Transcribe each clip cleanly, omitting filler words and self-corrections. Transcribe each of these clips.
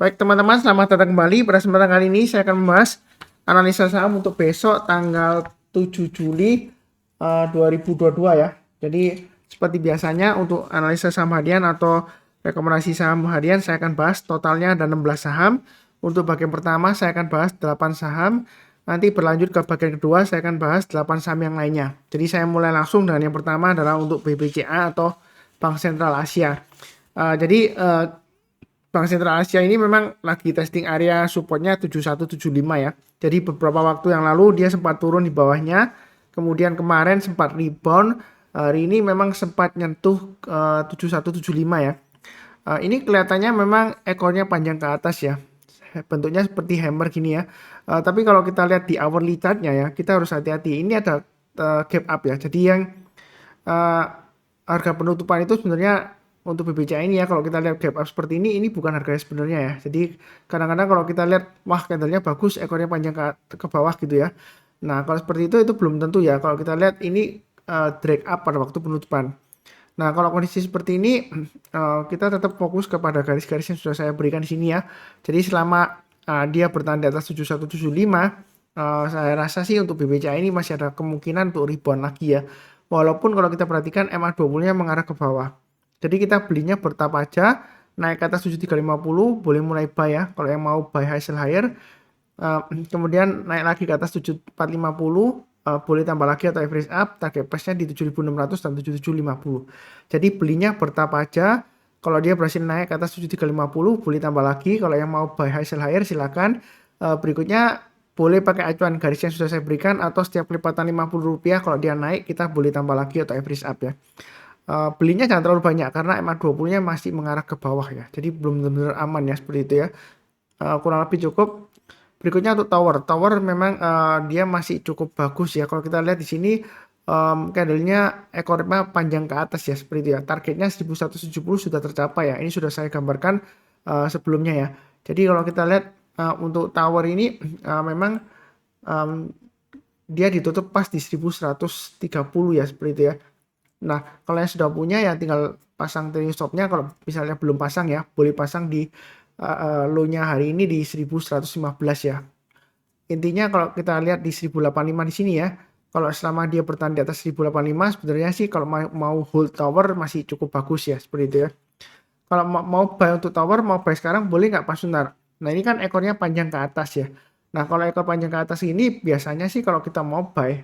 Baik teman-teman, selamat datang kembali. Pada kesempatan kali ini saya akan membahas analisa saham untuk besok tanggal 7 Juli 2022 ya. Jadi seperti biasanya untuk analisa saham harian atau rekomendasi saham harian saya akan bahas totalnya ada 16 saham. Untuk bagian pertama saya akan bahas 8 saham. Nanti berlanjut ke bagian kedua saya akan bahas 8 saham yang lainnya. Jadi saya mulai langsung dengan yang pertama adalah untuk BBCA atau Bank Sentral Asia. Bank Sentral Asia ini memang lagi testing area supportnya 7175 ya. Jadi beberapa waktu yang lalu dia sempat turun di bawahnya. Kemudian kemarin sempat rebound. Hari ini memang sempat nyentuh 7175 ya. Ini kelihatannya memang ekornya panjang ke atas ya. Bentuknya seperti hammer gini ya. Tapi kalau kita lihat di hourly chartnya ya, kita harus hati-hati. Ini ada gap up ya. Jadi yang harga penutupan itu sebenarnya untuk BBCA ini ya, kalau kita lihat gap up seperti ini bukan harganya sebenarnya ya. Jadi kadang-kadang kalau kita lihat wah candlenya bagus, ekornya panjang ke bawah gitu ya. Nah kalau seperti itu belum tentu ya. Kalau kita lihat ini drag up pada waktu penutupan. Nah kalau kondisi seperti ini kita tetap fokus kepada garis-garis yang sudah saya berikan di sini ya. Jadi selama dia bertahan di atas 7175, saya rasa sih untuk BBCA ini masih ada kemungkinan untuk rebound lagi ya. Walaupun kalau kita perhatikan MA20-nya mengarah ke bawah. Jadi kita belinya bertahap aja, naik ke atas 7350 boleh mulai buy ya. Kalau yang mau buy high sell higher, kemudian naik lagi ke atas 7450 boleh tambah lagi atau average up, target price-nya di 7600 dan 7750. Jadi belinya bertahap aja. Kalau dia berhasil naik ke atas 7350 boleh tambah lagi. Kalau yang mau buy high sell higher silakan. Berikutnya boleh pakai acuan garis yang sudah saya berikan atau setiap kelipatan Rp50 kalau dia naik kita boleh tambah lagi atau average up ya. Belinya jangan terlalu banyak karena MA20-nya masih mengarah ke bawah ya. Jadi belum benar-benar aman ya seperti itu ya. Kurang lebih cukup. Berikutnya untuk tower memang dia masih cukup bagus ya. Kalau kita lihat di sini candlenya ekornya panjang ke atas ya seperti itu ya. Targetnya 1170 sudah tercapai ya. Ini sudah saya gambarkan sebelumnya ya. Jadi kalau kita lihat untuk tower ini memang dia ditutup pas di 1130 ya seperti itu ya. Nah, kalau yang sudah punya ya tinggal pasang trailing stopnya. Kalau misalnya belum pasang ya, boleh pasang di low-nya hari ini di 1115 ya. Intinya kalau kita lihat di 1085 di sini ya, kalau selama dia bertahan di atas 1085 sebenarnya sih kalau mau hold tower masih cukup bagus ya, seperti itu ya. Kalau mau buy untuk tower, mau buy sekarang boleh nggak Pak Sunar? Nah, ini kan ekornya panjang ke atas ya. Nah, kalau ekor panjang ke atas ini biasanya sih kalau kita mau buy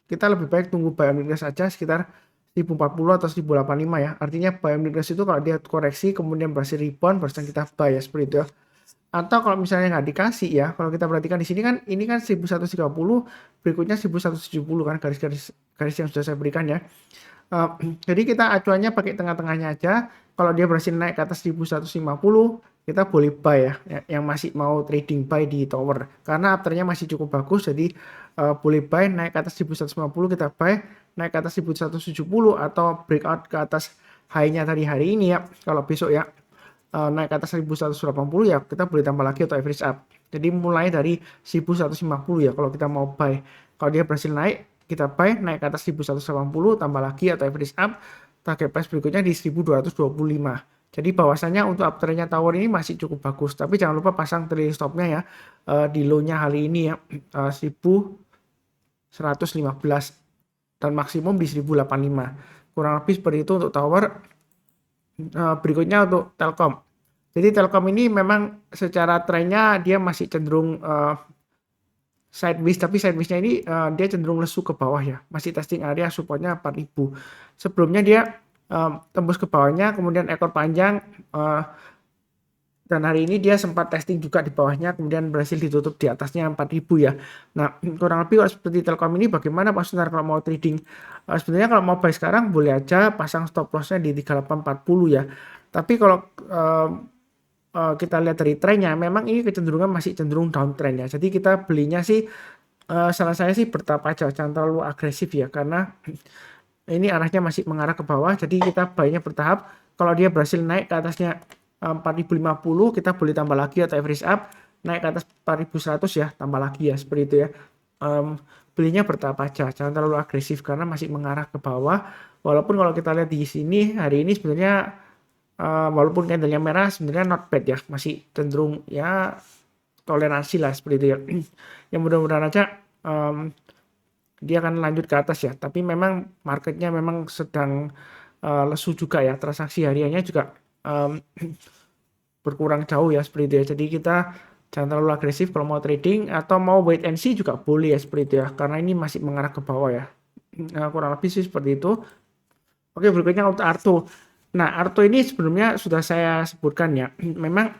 kita lebih baik tunggu buy on weakness aja sekitar 1040 atau 1085 ya. Artinya buy on weakness itu kalau dia koreksi kemudian berhasil rebound barusan kita buy ya seperti itu ya. Atau kalau misalnya nggak dikasih ya, kalau kita perhatikan di sini kan ini kan 1130, berikutnya 1170 kan garis-garis yang sudah saya berikan ya. Jadi kita acuannya pakai tengah-tengahnya aja. Kalau dia berhasil naik ke atas 1150, kita boleh buy ya, yang masih mau trading buy di tower. Karena afternya masih cukup bagus, jadi boleh buy naik ke atas 1150 kita buy, naik ke atas 1170 atau breakout ke atas high-nya tadi hari ini ya. Kalau besok ya naik ke atas 1180 ya kita boleh tambah lagi atau average up. Jadi mulai dari 1150 ya kalau kita mau buy. Kalau dia berhasil naik kita buy naik ke atas 1180 tambah lagi atau average up, target price berikutnya di 1225. Jadi bahwasanya untuk uptrendnya tower ini masih cukup bagus, tapi jangan lupa pasang trailing stopnya ya di low-nya hari ini ya 1115 dan maksimum di 1085. Kurang lebih seperti itu untuk tower. Berikutnya untuk Telkom. Jadi Telkom ini memang secara trennya dia masih cenderung sideways, tapi sideways-nya ini dia cenderung lesu ke bawah ya. Masih testing area supportnya 4000. Sebelumnya dia tembus ke bawahnya, kemudian ekor panjang dan hari ini dia sempat testing juga di bawahnya, kemudian berhasil ditutup di atasnya 4000 ya. Nah, kurang lebih kalau seperti Telkom ini bagaimana Pak Sunar kalau mau trading? Sebenarnya kalau mau buy sekarang boleh aja pasang stop loss-nya di 3840 ya. Tapi kalau kita lihat dari trennya memang ini kecenderungan masih cenderung downtrend ya. Jadi kita belinya sih saran saya sih bertahap aja, jangan terlalu agresif ya karena ini arahnya masih mengarah ke bawah. Jadi kita buy-nya bertahap. Kalau dia berhasil naik ke atasnya 4050 kita boleh tambah lagi atau average up, naik ke atas 4100 ya tambah lagi ya seperti itu ya. Belinya bertahap aja, jangan terlalu agresif karena masih mengarah ke bawah. Walaupun kalau kita lihat di sini hari ini sebenarnya walaupun candlenya merah sebenarnya not bad ya, masih cenderung ya toleransi lah seperti itu ya. Yang mudah-mudahan aja dia akan lanjut ke atas ya, tapi memang marketnya memang sedang lesu juga ya, transaksi hariannya juga berkurang jauh ya seperti itu ya. Jadi kita jangan terlalu agresif kalau mau trading, atau mau wait and see juga boleh ya seperti itu ya, karena ini masih mengarah ke bawah ya. Kurang lebih sih seperti itu. Oke, berikutnya untuk Arto. Nah, Arto ini sebelumnya sudah saya sebutkan ya. Memang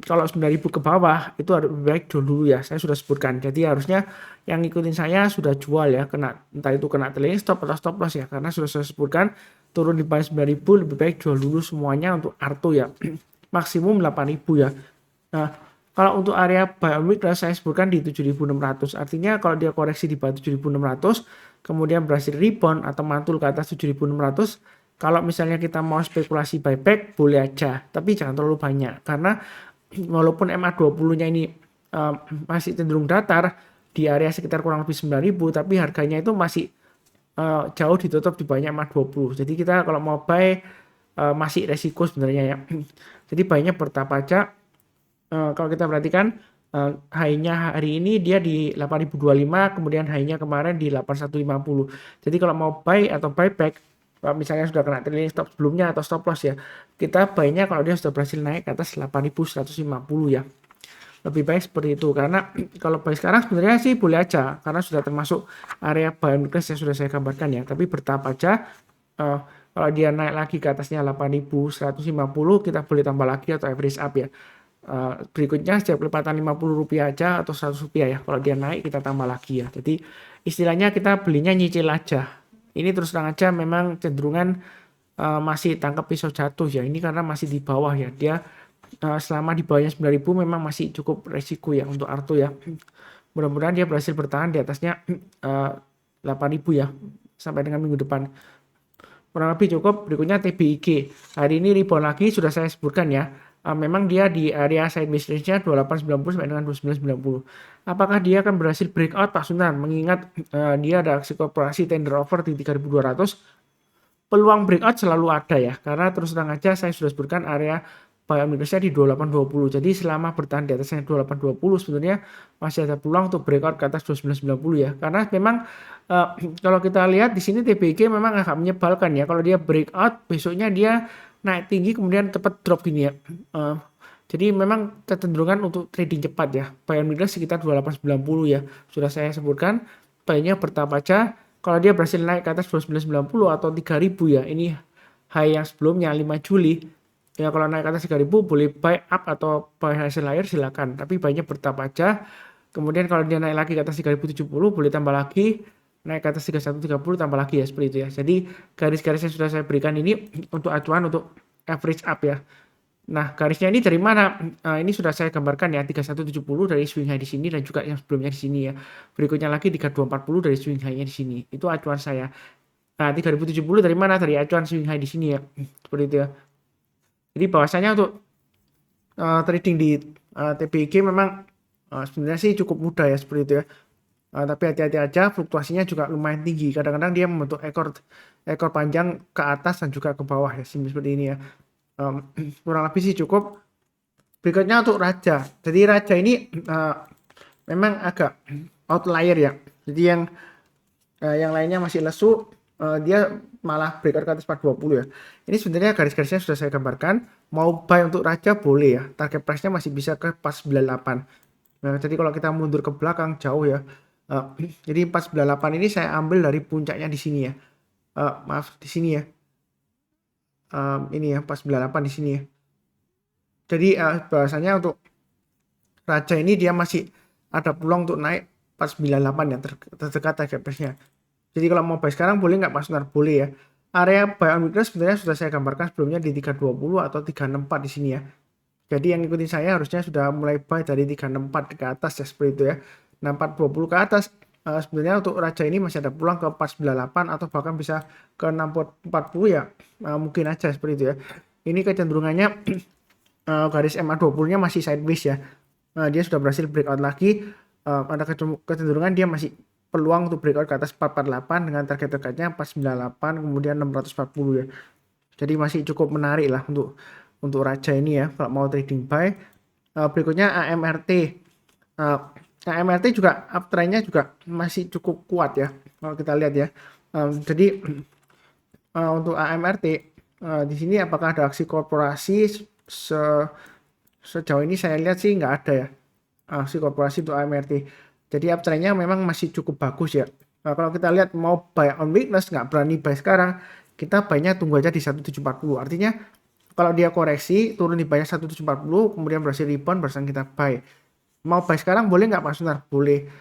kalau 9.000 ke bawah itu harus lebih baik dulu ya. Saya sudah sebutkan. Jadi harusnya yang ngikutin saya sudah jual ya, kena entah itu kena trailing stop atau stop loss ya. Karena sudah saya sebutkan turun di bawah 9.000 lebih baik jual dulu semuanya untuk Arto ya. Maksimum 8.000 ya. Nah, kalau untuk area buy on weakness saya sebutkan di 7.600. Artinya kalau dia koreksi di bawah 7.600, kemudian berhasil rebound atau mantul ke atas 7.600, kalau misalnya kita mau spekulasi buyback boleh aja, tapi jangan terlalu banyak, karena walaupun MA20-nya ini masih cenderung datar di area sekitar kurang lebih 9.000, tapi harganya itu masih jauh ditutup di bawahnya MA20. Jadi kita kalau mau buy masih resiko sebenarnya ya. Jadi buy-nya bertahap aja. Kalau kita perhatikan high-nya hari ini dia di 8.025, kemudian high-nya kemarin di 8.150. Jadi kalau mau buy atau buyback, kalau misalnya sudah kena trailing stop sebelumnya atau stop loss ya, kita buy-nya kalau dia sudah berhasil naik ke atas 8.150 ya. Lebih baik seperti itu, karena kalau buy sekarang sebenarnya sih boleh aja, karena sudah termasuk area buy and weakness yang sudah saya gambarkan ya, tapi bertahap aja. Kalau dia naik lagi ke atasnya 8.150, kita boleh tambah lagi atau average up ya. Berikutnya setiap kelipatan Rp50 aja atau Rp100 ya, kalau dia naik kita tambah lagi ya. Jadi istilahnya kita belinya nyicil aja. Ini terus terang aja memang cenderungan masih tangkap pisau jatuh ya, ini karena masih di bawah ya. Dia selama di bawahnya 9.000 memang masih cukup resiko ya untuk Arto ya. Mudah-mudahan dia berhasil bertahan di atasnya 8.000 ya sampai dengan minggu depan. Kurang lebih cukup. Berikutnya TBIG. Hari ini rebound lagi, sudah saya sebutkan ya. Memang dia di area sideways range-nya 2890 sampai dengan 2990. Apakah dia akan berhasil breakout Pak Sunan? Mengingat dia ada aksi korporasi tender offer di 3.200. Peluang breakout selalu ada ya. Karena terus terang aja saya sudah sebutkan area buy on weakness-nya di 2820. Jadi selama bertahan di atasnya 2820 sebenarnya masih ada peluang untuk breakout ke atas 2990 ya. Karena memang kalau kita lihat di sini TBG memang agak menyebalkan ya. Kalau dia breakout besoknya dia naik tinggi kemudian cepat drop gini ya. Jadi memang kecenderungan untuk trading cepat ya. Buy on weakness sekitar 2890 ya. Sudah saya sebutkan, buy-nya bertahap aja. Kalau dia berhasil naik ke atas 2990 atau 3000 ya. Ini high yang sebelumnya 5 Juli. Ya kalau naik ke atas 3000 boleh buy up atau buy hasil lahir silakan. Tapi buy-nya bertahap aja. Kemudian kalau dia naik lagi ke atas 3070 boleh tambah lagi. Naik ke atas 3130 tambah lagi ya seperti itu ya. Jadi garis-garis yang sudah saya berikan ini untuk acuan untuk average up ya. Nah, garisnya ini dari mana? Ini sudah saya gambarkan ya, 3170 dari swing high di sini dan juga yang sebelumnya di sini ya. Berikutnya lagi 3240 dari swing high-nya di sini. Itu acuan saya. Nah, 3070 dari mana? Dari acuan swing high di sini ya. Seperti itu ya. Jadi bahwasanya untuk trading di TBG memang sebenarnya sih cukup mudah ya seperti itu ya. Tapi hati-hati aja, fluktuasinya juga lumayan tinggi. Kadang-kadang dia membentuk ekor panjang ke atas dan juga ke bawah ya, seperti ini ya. Kurang lebih sih cukup. Berikutnya untuk Raja. Jadi Raja ini memang agak outlier ya. Jadi yang lainnya masih lesu, dia malah breakout ke atas 420 ya. Ini sebenarnya garis-garisnya sudah saya gambarkan. Mau buy untuk Raja boleh ya. Target price-nya masih bisa ke 498. Nah, jadi kalau kita mundur ke belakang jauh ya. Jadi 498 ini saya ambil dari puncaknya di sini ya. Maaf di sini ya. Ini ya 498 di sini ya. Jadi bahasanya untuk Raja ini dia masih ada peluang untuk naik 498 ya, terdekat target price-nya. Jadi kalau mau buy sekarang boleh nggak Pak Sunar? Boleh ya. Area buy on weakness sebenarnya sudah saya gambarkan sebelumnya di 320 atau 364 di sini ya. Jadi yang ikutin saya harusnya sudah mulai buy dari 364 ke atas ya seperti itu ya. Nah 420 ke atas sebenarnya untuk Raja ini masih ada peluang ke 498 atau bahkan bisa ke 640 ya. Mungkin aja seperti itu ya. Ini kecenderungannya garis MA20-nya masih sideways ya. Dia sudah berhasil breakout lagi. Ada kecenderungan dia masih peluang untuk breakout ke atas 448 dengan target dekatnya 498 kemudian 640 ya. Jadi masih cukup menarik lah untuk Raja ini ya kalau mau trading buy. Berikutnya AMRT. Uh, AMRT juga uptrendnya juga masih cukup kuat ya kalau kita lihat ya. Jadi untuk AMRT di sini apakah ada aksi korporasi? Sejauh ini saya lihat sih nggak ada ya aksi korporasi untuk AMRT. Jadi uptrendnya memang masih cukup bagus ya. Kalau kita lihat mau buy on weakness nggak berani buy sekarang, kita buy-nya tunggu aja di 1740. Artinya kalau dia koreksi turun di buy-nya 1740 kemudian berhasil rebound barusan kita buy. Mau buy sekarang boleh nggak Pak Sunar? Boleh.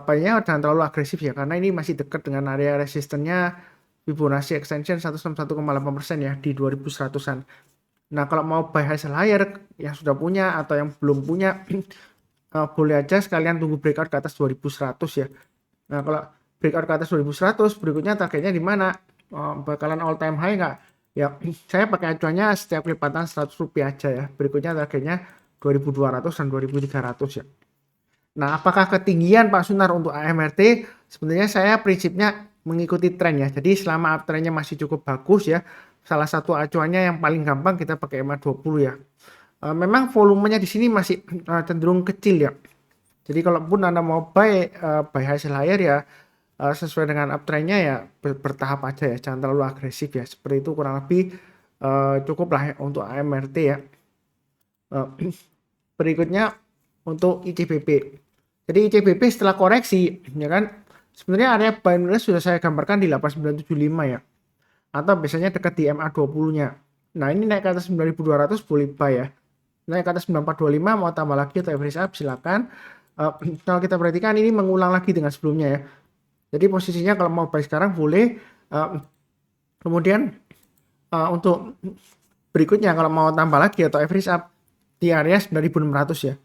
Buy-nya jangan terlalu agresif ya karena ini masih dekat dengan area resistennya Fibonacci extension 161,8% ya di 2100-an. Nah, kalau mau buy hasil higher yang sudah punya atau yang belum punya boleh aja sekalian tunggu breakout ke atas 2100 ya. Nah, kalau breakout ke atas 2100 berikutnya targetnya di mana? Bakalan all time high nggak? Ya, saya pakai acuannya setiap kelipatan 100 rupiah aja ya. Berikutnya targetnya 2200 dan 2300 ya. Nah, apakah ketinggian Pak Sunar untuk AMRT? Sebenarnya saya prinsipnya mengikuti tren ya. Jadi selama uptrendnya masih cukup bagus ya. Salah satu acuannya yang paling gampang kita pakai EMA 20 ya. Memang volumenya di sini masih cenderung kecil ya. Jadi kalaupun Anda mau buy hasil higher ya sesuai dengan uptrendnya ya bertahap aja ya. Jangan terlalu agresif ya. Seperti itu kurang lebih cukup lah ya untuk AMRT ya. Berikutnya untuk ICBP. Jadi ICBP setelah koreksi ya kan sebenarnya area buy and rest sudah saya gambarkan di 8975 ya. Atau biasanya dekat di MA20-nya. Nah, ini naik ke atas 9200 boleh buy ya. Naik ke atas 9425 mau tambah lagi atau average up silakan. Kalau kita perhatikan ini mengulang lagi dengan sebelumnya ya. Jadi posisinya kalau mau buy sekarang boleh. Kemudian untuk berikutnya kalau mau tambah lagi atau average up di area 9600 ya.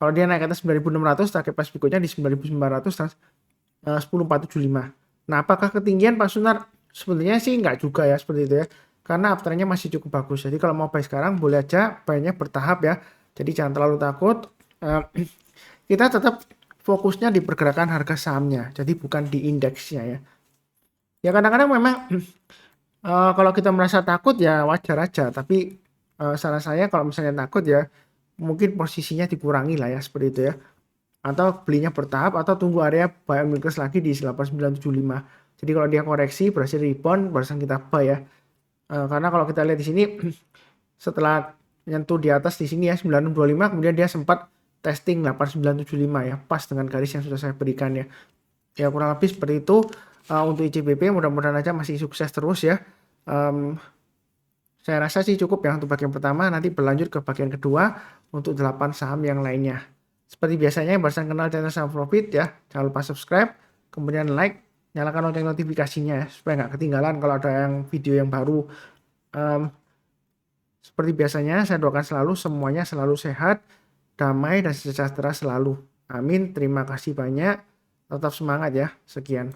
Kalau dia naik ke atas 9600 target price berikutnya di 9900 dan 10475. Nah, apakah ketinggian Pak Sunar? Sebenarnya sih nggak juga ya seperti itu ya. Karena afternya masih cukup bagus. Jadi kalau mau buy sekarang boleh aja buy-nya bertahap ya. Jadi jangan terlalu takut. Kita tetap fokusnya di pergerakan harga sahamnya. Jadi bukan di indeksnya ya. Ya kadang-kadang memang kalau kita merasa takut ya wajar aja. Tapi saran saya kalau misalnya takut ya mungkin posisinya dikurangi lah ya seperti itu ya. Atau belinya bertahap atau tunggu area buy on weakness lagi di 8975. Jadi kalau dia koreksi berhasil rebound barusan kita buy ya. Karena kalau kita lihat di sini setelah nyentuh di atas di sini ya 9625 kemudian dia sempat testing 8975 ya, pas dengan garis yang sudah saya berikan ya. Ya kurang lebih seperti itu untuk ICBP, mudah-mudahan aja masih sukses terus ya. Saya rasa sih cukup ya untuk bagian pertama, nanti berlanjut ke bagian kedua untuk 8 saham yang lainnya. Seperti biasanya barusan kenal channel Saham Profit ya, jangan lupa subscribe, kemudian like, nyalakan lonceng notifikasinya ya, supaya nggak ketinggalan kalau ada yang video yang baru. Seperti biasanya saya doakan selalu semuanya selalu sehat, damai dan sejahtera selalu. Amin. Terima kasih banyak. Tetap semangat ya. Sekian.